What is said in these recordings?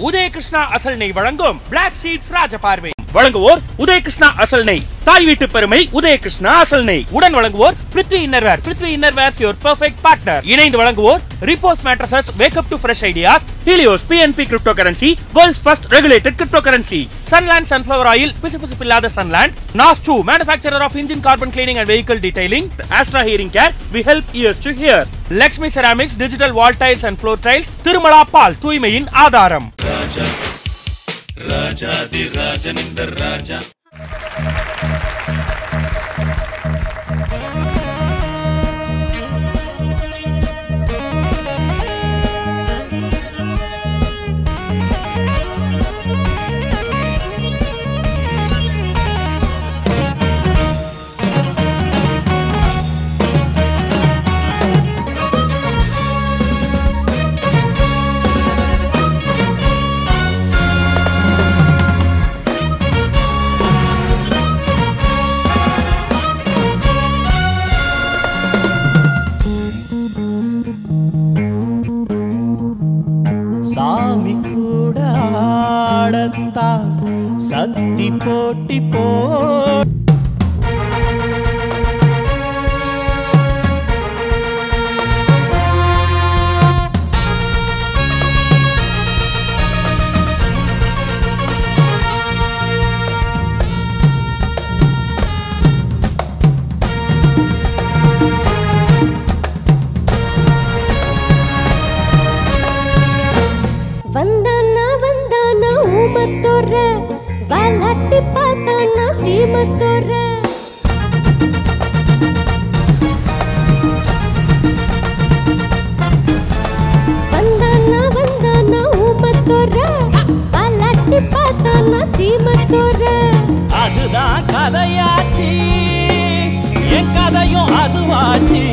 உதய கிருஷ்ணா அசல் நெய் வழங்கும் பிளாக் ஷீப்ஸ் ராஜபார்வை. வழங்குவோர் உதய கிருஷ்ணா அசல் நெய். தாய் வீட்டு பெருமை உதய கிருஷ்ணா அசல் நெய். உடன் வழங்குவோர் Prithvi innerwear. Prithvi innerwears your perfect partner. இணைந்து வழங்குவோர் Repose mattresses, wake up to fresh ideas, Helios PNP crypto currency, world's first regulated crypto currency, Sunland sunflower oil, பிசுபிசுப்பில்லாத Sunland, NAS 2 manufacturer of engine carbon cleaning and vehicle detailing, Astra hearing care, we help ears to hear, Lakshmi ceramics, digital wall tiles and floor tiles, Tirumala பால், தூய்மையின் ஆதாரம். ராஜாதி ராஜனிந்த ராஜா. சாமி கூட ஆடத்தான் சக்தி போட்டி போ வாலாட்டி பார்த்தானா சீமத்தோர வந்தானா ஊமத்தோர வாலாட்டி பார்த்தானா சீமத்தோர. அதுதான் கதையாச்சு, என் கதையும் அதுவாச்சு.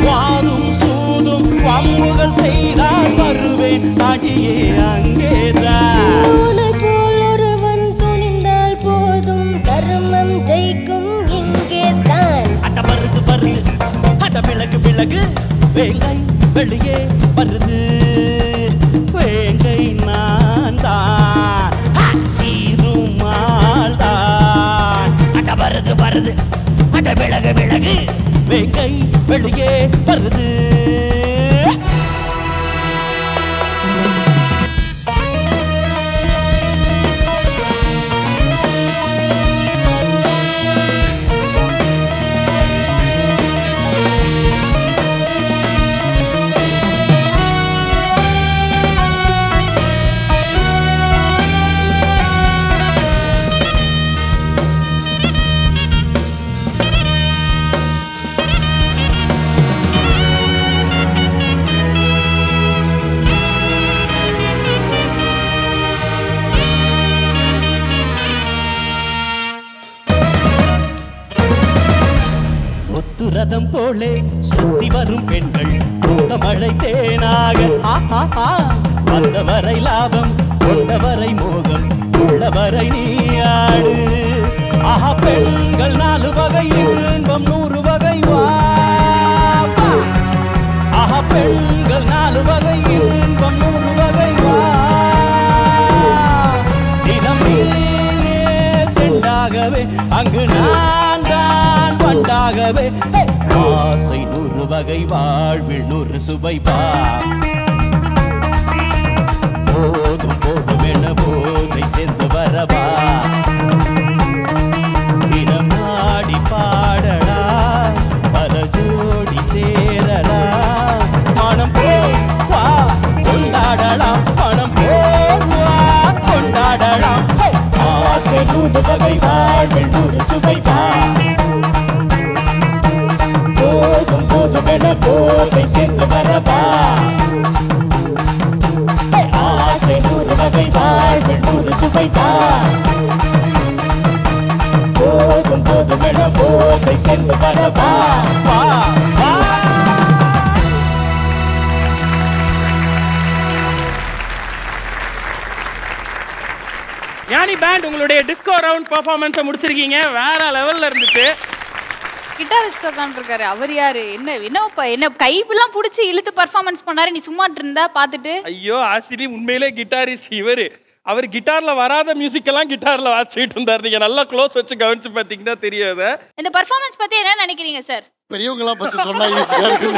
வாரும் சூதும் வம்புகள் செய்தால் வருவேன் அடியே அங்கேதான். விலகு வேங்கை வெளியே வருது, வேங்கை நான் தான் சீருமாள் தான். அட வருது வருது, அட விலகு விலகு, வேங்கை வெளியே வருது. ரதம் போலே சுத்தி வரும் பெண்கள் மழை தேனாக வந்தவரை லாபம், கொண்டவரை மோகம், உள்ளவரை நீயாடு. ஆஹா பெண்கள் 4 வகை, இன்பம் 100 வகை. வா ஆஹா பெண்கள் 4 வகை, இன்பம் 100 வகை. வா தினம் செண்டாகவே அங்கு நான் தான் வண்டாகவே. ஆசை 100 வகை, வாழ்வில் 100 சுவை. பா போதும் போதும் என போதை சேர்ந்து வரவா. தினம் ஆடி பாடடா, பல ஜோடி சேரடா. மனம் போவா கொண்டாடலாம், மனம் போவா கொண்டாடலாம். ஆசை 100 வகை, வாழ்வில் 100 சுவை. பா போதும் போதும் என போதை சேர்ந்து வரவா. ஆசை 100 வகை, வாழ்வில் 100 சுவை. போதும் போதும் என போதை சேர்ந்து வரவா. ஞானி பேண்ட் உங்களுடைய டிஸ்கோ ரவுண்ட் பெர்ஃபார்மன்ஸை முடிச்சிருக்கீங்க. வேற லெவல்ல இருந்துச்சு. கிட்டார் வச்சுட்டு உட்காந்துருக்காரு. அவர் யாரு? என்ன கைப்பெல்லாம் புடிச்சு இழுத்து பர்ஃபார்மன்ஸ் பண்ணாரு, நீ சும்மா இருந்தா பாத்துட்டு. ஐயோ ஆசிரி உண்மையிலே கிட்டாரிஸ்ட் இவரு. அவர் கிட்டார்ல வராத மியூசிக் எல்லாம் கிட்டார்ல வாசிச்சுட்டு இருந்தாரு. நீங்க நல்லா க்ளோஸ் வச்சு கவனிச்சு பாத்தீங்கன்னா தெரியாது. இந்த பர்ஃபார்மன்ஸ் பத்தி என்ன நினைக்கிறீங்க சார்? பெரியவங்களா ஃபர்ஸ்ட் சொன்னா ஈஸியா இருக்கு.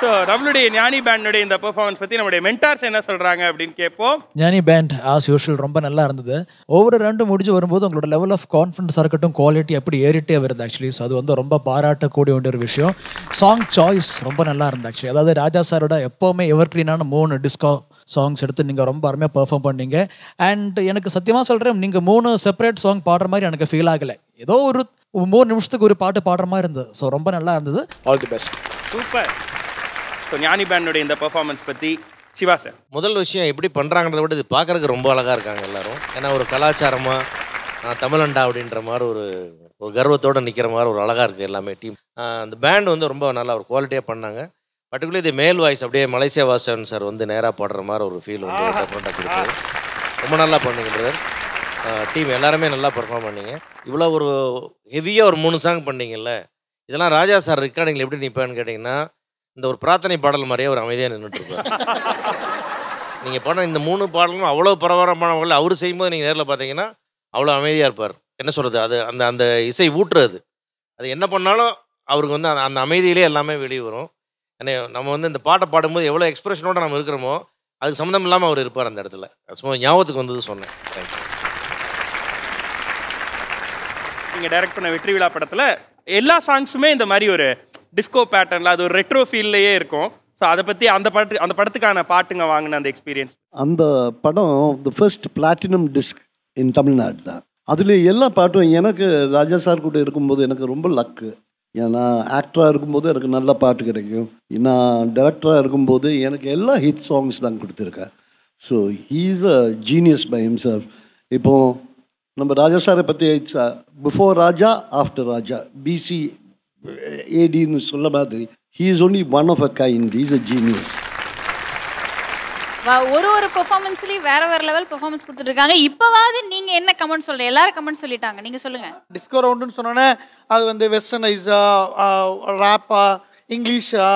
சோ நம்மளுடைய ஞானி பேண்டோட இந்த பெர்ஃபார்மன்ஸ் பத்தி நம்மளுடைய மென்டார்ஸ் என்ன சொல்றாங்க அப்படின்னு கேட்போம். ஞானி பேண்ட் ஆஸ் யூஷுவல் ரொம்ப நல்லா இருந்தது. ஒவ்வொரு ரவுண்டும் முடிஞ்சு வரும்போது உங்களோட லெவல் ஆஃப் கான்ஃபிடன்ஸாக இருக்கட்டும், குவாலிட்டி அப்படி ஏறிட்டே வருது ஆக்சுவலி. ஸோ அது வந்து ரொம்ப பாராட்டக்கூடிய ஒரு விஷயம். சாங் சாய்ஸ் ரொம்ப நல்லா இருந்தது ஆக்சுவலி. அதாவது ராஜா சாரோட எப்போவுமே எவர்கிரீனான 3 டிஸ்கோ சாங்ஸ் எடுத்து நீங்கள் ரொம்ப அருமையாக பெர்ஃபார்ம் பண்ணீங்க. அண்ட் எனக்கு சத்தியமாக சொல்கிறேன், நீங்கள் 3 செப்பரேட் சாங் பாடுற மாதிரி எனக்கு ஃபீல் ஆகலை. ஏதோ ஒரு 3 நிமிஷத்துக்கு ஒரு பாட்டு பாடுற மாதிரி இருந்தது. ஸோ ரொம்ப நல்லா இருந்தது. All the best. Super. So ஞானி பேண்டோட இந்த பெர்ஃபார்மன்ஸ் பற்றி சிவா சார். முதல் விஷயம் எப்படி பண்ணுறாங்கிறத விட இது பார்க்குறதுக்கு ரொம்ப அழகாக இருக்காங்க எல்லாரும். ஏன்னா ஒரு கலாச்சாரமாக தமிழண்டா அப்படின்ற மாதிரி ஒரு கர்வத்தோடு நிற்கிற மாதிரி ஒரு அழகாக இருக்குது எல்லாமே டீம். அந்த பேண்ட் வந்து ரொம்ப நல்லா ஒரு குவாலிட்டியாக பண்ணாங்க. பர்டிகுலர் இது மேல் வாய்ஸ் அப்படியே மலேசியா வாசன் சார் வந்து நேராக பாடுற மாதிரி ஒரு ஃபீல் வந்து டெஃபினட்டாக கொடுத்தது. ரொம்ப நல்லா பண்ணீங்க பிரதர். டீம் எல்லாருமே நல்லா பர்ஃபார்ம் பண்ணீங்க. இவ்வளோ ஒரு ஹெவியாக ஒரு 3 சாங் பண்ணீங்கல்ல, இதெல்லாம் ராஜா சார் ரெக்கார்டிங்கில் எப்படி நிற்பான்னு கேட்டிங்கன்னா இந்த ஒரு பிரார்த்தனை பாடல் மாதிரியே ஒரு அமைதியாக நின்றுட்டுருப்பார். நீங்கள் பாடுற இந்த 3 பாடலும் அவ்வளோ பரபரப்பானவர்கள் அவர் செய்யும்போது நீங்கள் நேரில் பார்த்தீங்கன்னா அவ்வளோ அமைதியாக இருப்பார். என்ன சொல்கிறது, அது அந்த இசை ஊற்றுறது, அது என்ன பண்ணாலும் அவருக்கு வந்து அந்த அமைதியிலே எல்லாமே வெளியே வரும். ஏன்னா நம்ம வந்து இந்த பாட்டை பாடும்போது எவ்வளோ எக்ஸ்பிரஷனோடு நம்ம இருக்கிறோமோ அதுக்கு சம்மந்தம் இல்லாமல் அவர் இருப்பார் அந்த இடத்துல. ஸோ ஞாபகத்துக்கு வந்தது சொன்னேன். தேங்க்யூ. நீங்கள் டைரக்ட் பண்ண வெற்றி விழா படத்தில் எல்லா சாங்ஸுமே இந்த மாதிரி ஒரு டிஸ்கோ பேட்டர்னில் அது ஒரு ரெட்ரோ ஃபீல்லையே இருக்கும். ஸோ அதை பற்றி அந்த படத்துக்கான பாட்டுங்க வாங்கின அந்த எக்ஸ்பீரியன்ஸ். அந்த படம் தி ஃபர்ஸ்ட் பிளாட்டினம் டிஸ்க் இன் தமிழ்நாடு தான். அதில் எல்லா பாட்டும் எனக்கு ராஜா சார் கூட இருக்கும்போது எனக்கு ரொம்ப லக்கு. ஏன்னா ஆக்டராக இருக்கும்போது எனக்கு நல்ல பாட்டு கிடைக்கும். நான் டைரக்டராக இருக்கும்போது எனக்கு எல்லா ஹிட் சாங்ஸ் தான் கொடுத்துருக்கேன். So he is a genius by himself. இப்போது நம்ம ராஜா சாரை பற்றி before Raja after Raja BC ஏடின்னு சொல்ல மாதிரி he is only one of a kind. He is a genius. ஒரு பெர்ஃபார்மன்ஸ்லயும் வேற லெவல் பெர்ஃபார்மன்ஸ் கொடுத்துட்டு இருக்காங்க. இப்போவாவது நீங்க என்ன கமெண்ட் சொல்றீங்க? எல்லாரும் கமெண்ட் சொல்லிட்டாங்க, நீங்க சொல்லுங்க. டிஸ்கோ ரவுண்டுன்னு சொன்னோன்னே அது வந்து வெஸ்டர்னைஸா, ராப்பா, இங்கிலீஷா,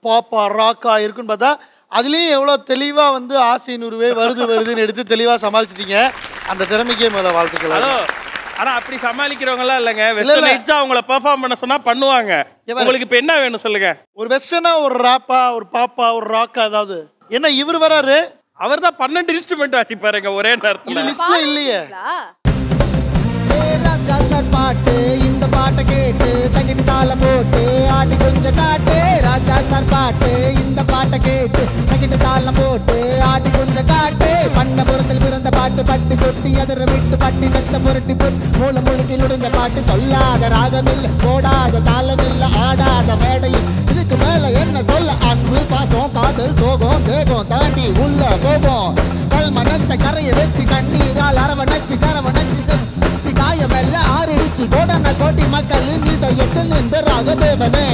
பாப்பா, ராக்கா இருக்குன்னு பார்த்தா அதுலேயும் எவ்வளோ தெளிவாக வந்து ஆசை நூறுவே வருதுன்னு எடுத்து தெளிவாக சமாளிச்சிட்டீங்க. அந்த திறமைக்கே மேலே வாழ்த்துக்கள். ஆனா அப்படி சமாளிக்கிறவங்கலாம் இல்லைங்க. வெஸ்டர்னைஸ்டா அவங்கள பெர்ஃபார்ம் பண்ண சொன்னா பண்ணுவாங்க. உங்களுக்கு இப்போ என்ன வேணும் சொல்லுங்க? ஒரு வெஸ்டர்னா, ஒரு ராப்பா, ஒரு பாப்பா, ஒரு ராக்கா, ஏதாவது. என்ன இவர் வராரு, அவர் தான் 12 இன்ஸ்ட்ருமெண்ட் வாசிப்பாருங்க ஒரே நேரத்துல. லிஸ்ட்ல இல்லையே. ராஜா சார் பாட்டு, இந்த பாட்டை கேட்டு தகிட்டு தாளம் போட்டு ஆடி கொஞ்சம் காட்டு. ராஜா சார் பாட்டு, இந்த பாட்டை கேட்டு தகிட்டு தாளம் போட்டு ஆடி கொஞ்சம் காட்டு. பண்ணபுரத்தில் பிறந்த பாட்டு, பட்டு கொட்டி அதிர விட்டு பட்டி நெத்த புரட்டி போட்டு மூல முழுக்கில் உடைஞ்ச பாட்டு. சொல்லாத ராகமில்ல, போடாத தாளமில்ல, ஆடாத மேடையில் இதுக்கு மேல என்ன சொல்ல? அன்பு, பாசம், காதல், சோகம், தேகம் தாண்டி உள்ள போவோம். கல் மனச கரைய வச்சு கண்ணீரால் அரவணைச்சு கரவணைச்சு காயமெல்ல ஆறிடுச்சு கோடான கோட்டி மக்கள் இதயத்தில் நின்ற ராகதேவனே.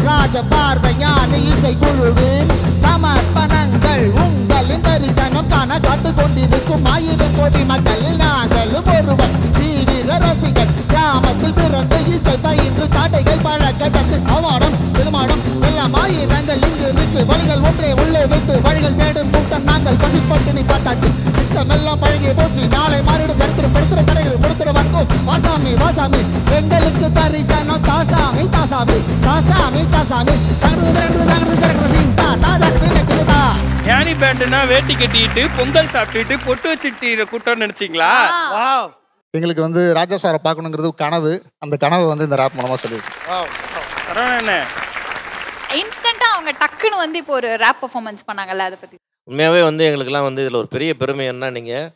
ராஜ பார்வை ஞான இசை குழுவின் சமர்ப்பணங்கள் உங்களின் தரிசனம் காண காத்து கொண்டிருக்கும் 1000 கோடி மக்களில் நாங்களும் ஒருவன். தீவிர ரசிகன், கிராமத்தில் பிறந்த இசை பயின்று தாட்டைகள் பல கடந்து அவமானம் பெருமானம் எல்லாம் 1000 இங்கு இருக்கு. வழிகள் ஒன்றே உள்ளே வைத்து வழிகள் தேடும் கூட்டம் நாங்கள். பசிப்பட்டு பார்த்தாச்சு, திட்டமெல்லாம் பழகிய போச்சு. நாளை மாறிட சரித்திரம் படுத்துற கடைகள் கொடுத்துட வந்தோம். வாசாமி வாசாமி எங்களுக்கு தரிசனம் தாசாமி தாசாமி தாசாமி தாசாமி. ஞானி பேண்ட்னா வேட்டி கட்டிட்டு பொங்கல் சாப்பிட்டுட்டு பொட்டு வச்சுட்டு கூட்டம் நினைச்சீங்களா? எங்களுக்கு வந்து ராஜா சாரை பார்க்கணுங்கிறது கனவு. அந்த கனவை வந்து இந்த ராப் மூலமா சொல்லியிருக்கோம். இன்ஸ்டன்ட்டா அவங்க டக்குன்னு வந்து இப்போ ஒரு ராப் பெர்ஃபார்மன்ஸ் பண்ணாங்கல்ல, அதை பத்தி உண்மையாகவே வந்து எங்களுக்கெல்லாம் வந்து இதில் ஒரு பெரிய பெருமை என்ன, நீங்கள்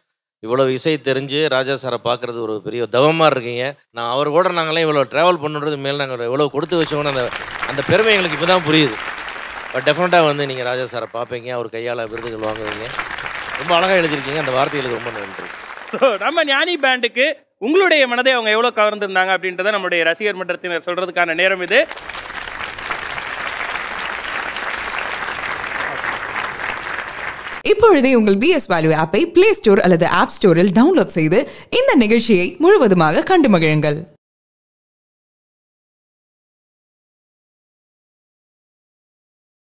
இவ்வளோ இசை தெரிஞ்சு ராஜா சாரை பார்க்குறது ஒரு பெரிய தவமாக இருக்கீங்க. நான் அவர் கூட நாங்களாம் இவ்வளோ ட்ராவல் பண்ணுறது மேலே நாங்கள் எவ்வளோ கொடுத்து வச்சோன்னு அந்த பெருமை எங்களுக்கு இப்போ தான் புரியுது. பட் டெஃபினட்டாக வந்து நீங்கள் ராஜா சாரை பார்ப்பீங்க, அவர் கையால் விருதுகள் வாங்குவீங்க. ரொம்ப அழகாக எழுதியிருக்கீங்க. அந்த வார்த்தைகளுக்கு ரொம்ப நன்றி. ஸோ நம்ம ஞானி பேண்டுக்கு உங்களுடைய மனதை அவங்க எவ்வளோ கவர்ந்துருந்தாங்க அப்படின்றத நம்மளுடைய ரசிகர் மன்றத்தினர் சொல்கிறதுக்கான நேரம் இது. இப்பொழுதே உங்கள் BS Value ஆப்பை பிளே ஸ்டோர் அல்லது ஆப் ஸ்டோரில் டவுன்லோட் செய்து இந்த நிகழ்ச்சியை முழுவதுமாக கண்டு மகிழுங்கள்.